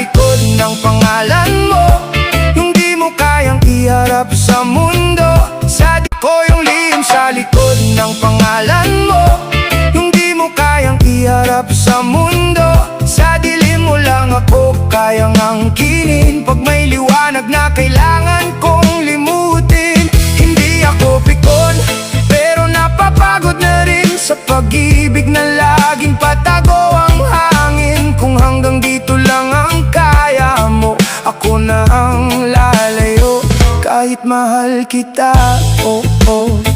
likod ng pangalan mo, yung di mo kayang iharap sa mundo. Sa di ko yung lihim sa likod ng pangalan mo, yung di mo kayang iharap sa mundo. Sa dilim mo lang ako kayang angkinin, pag may liwanag na kailangan kong limutin. Hindi ako pikon, pero napapagod na rin sa pag-ibig na laging patago ang hangin. Kung hanggang dito lang ang kaya mo, ako na ang lalayo kahit mahal kita, oh, oh.